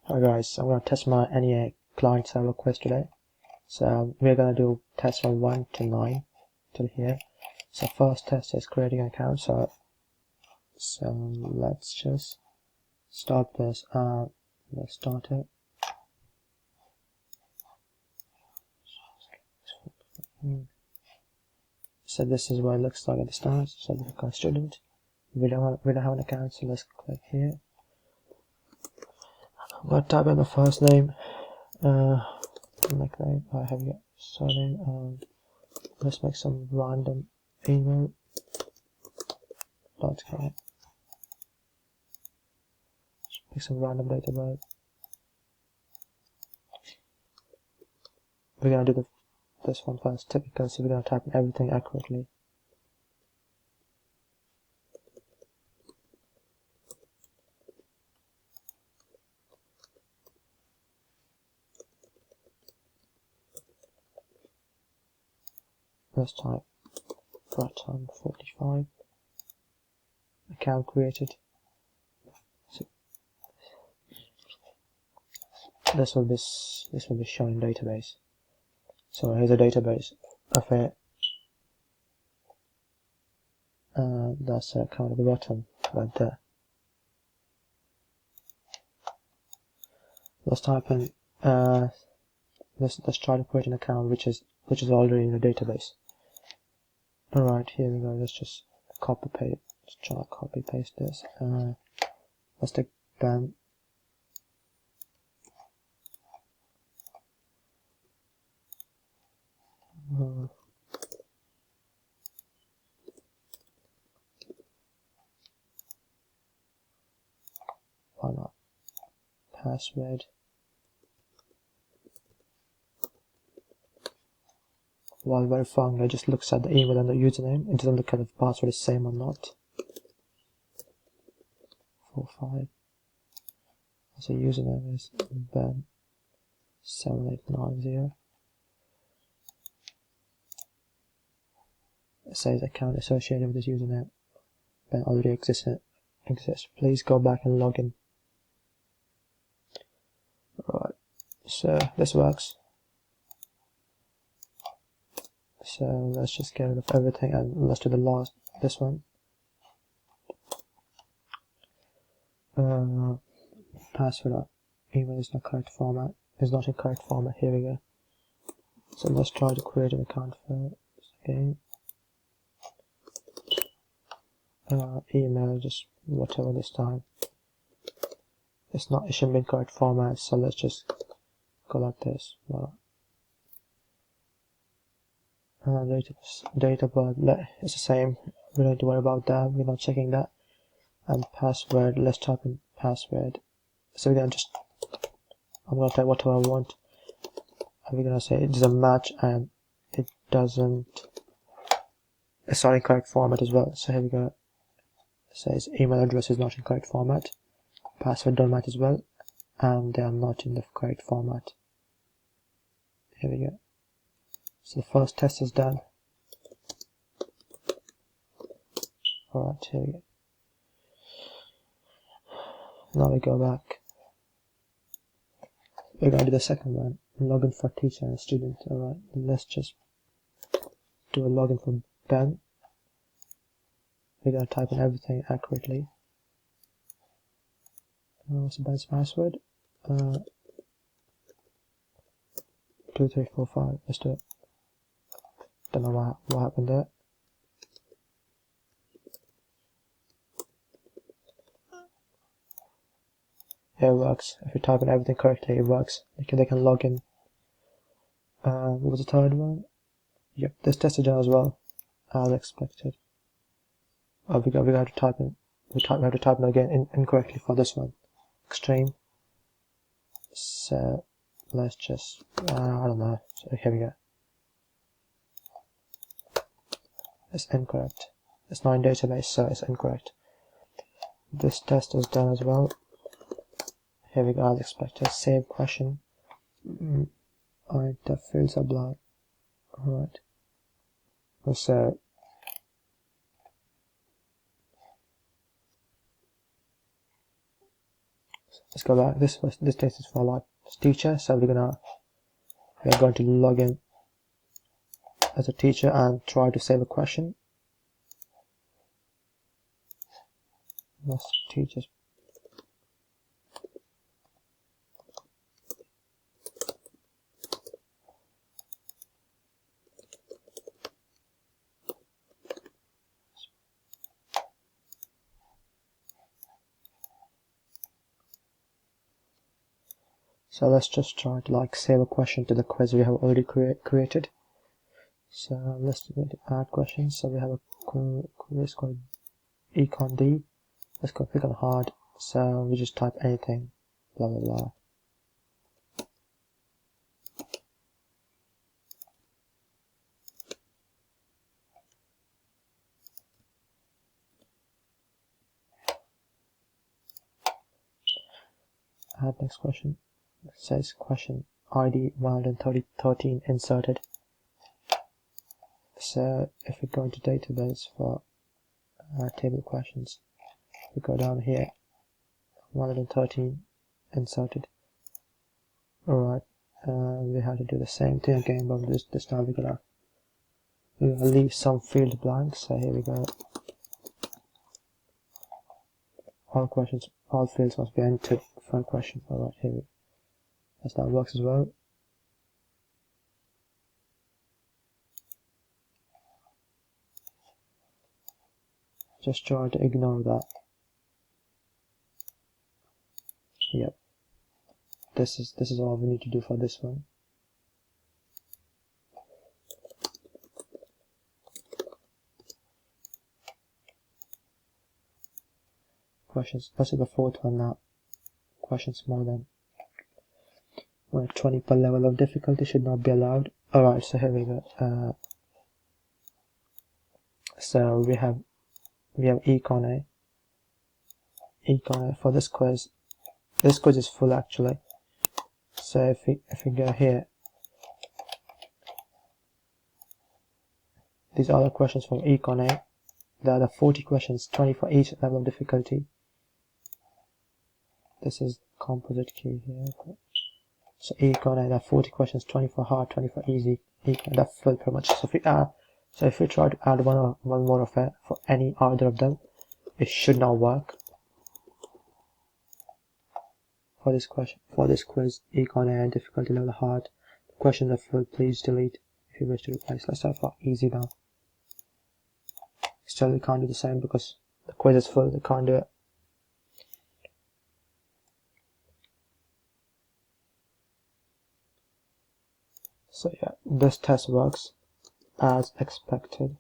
Hi guys, I'm going to test my NEA client server quiz today. So we're going to do tests from 1 to 9 till here. So first test is creating an account. So let's just start this. Let's start it. So this is what it looks like at the start. So we've got student. We don't have an account, so let's click here. I'm going to type in the first name, nickname. I have your surname. Let's make some random email. .com. Pick some random date of birth. We're gonna do this one first, typical. So we're gonna type in everything accurately. Let's type Pratham 45. Account created. So this will be shown in database. So here's a database of it. That's the account at the bottom, right there. Let's type in. Let's try to create an account which is already in the database. Alright, here we go. Let's just copy paste. Let's try to copy paste this. Let's take Ben. Why not? Password. While verifying, it just looks at the email and the username. It doesn't look at if the password is same or not. 45. So username is Ben7890. It says account associated with this username. Ben already exists. Please go back and log in. Right. So this works. So let's just get rid of everything and let's do this one. Password email is not correct format. Is not in correct format. Here we go. So let's try to create an account first again. Email, just whatever this time. It shouldn't be in correct format. So let's just go like this. Voilà. Date of birth, it's the same. We don't need to worry about that. We're not checking that. And password, let's type in password. So I'm gonna type whatever I want. And we're gonna say it doesn't match and it doesn't. It's not in correct format as well. So here we go. It says email address is not in correct format. Password don't match as well, and they are not in the correct format. Here we go. So the first test is done. Alright, here we go. Now we go back. We're going to do the second one. Login for teacher and student. Alright, let's just do a login for Ben. We're going to type in everything accurately. What's Ben's password? 2345. Let's do it. Don't know what happened there. Yeah, it works. If you type in everything correctly, it works. They can log in. What was the third one? Yep, this test is done as well, as expected. Oh, we have to type in. We have to type in again incorrectly for this one. Extreme. So let's just. I don't know. So here we go. It's incorrect. It's not in database, so it's incorrect. This test is done as well. Here we go, as expected. Save question. Alright, the fields are blank. Alright. So let's go back. This test is for like teacher, so we're going to log in as a teacher and try to save a question. Let's teachers. So let's just try to like save a question to the quiz we have already created. So let's do add questions. So we have a quiz called Econ D. Let's go click on hard. So we just type anything, blah blah blah. Add next question. It says question ID 113 inserted. So if we go into database for table questions, we go down here, 113 inserted. Alright, we have to do the same thing again, but this time we're gonna leave some field blank. So here we go. All fields must be entered for a question. Alright, here that works as well. Just try to ignore that. Yep. This is all we need to do for this one. Questions. Let's do the fourth one now. Questions more than 20 per level of difficulty should not be allowed. Alright, so here we go. So we have Econ A for this quiz. This quiz is full actually. So if we go here, these are the questions from Econ A. There are the 40 questions, 20 for each level of difficulty. This is composite key here. So Econ A, there are 40 questions, 20 for hard, 20 for easy. That's full pretty much. So if we try to add one more of it for either of them, it should not work. For this quiz, Econ A, difficulty level hard. The questions are full. Please delete if you wish to replace. Let's start for easy now. Still, we can't do the same because the quiz is full. We can't do it. So yeah, this test works as expected.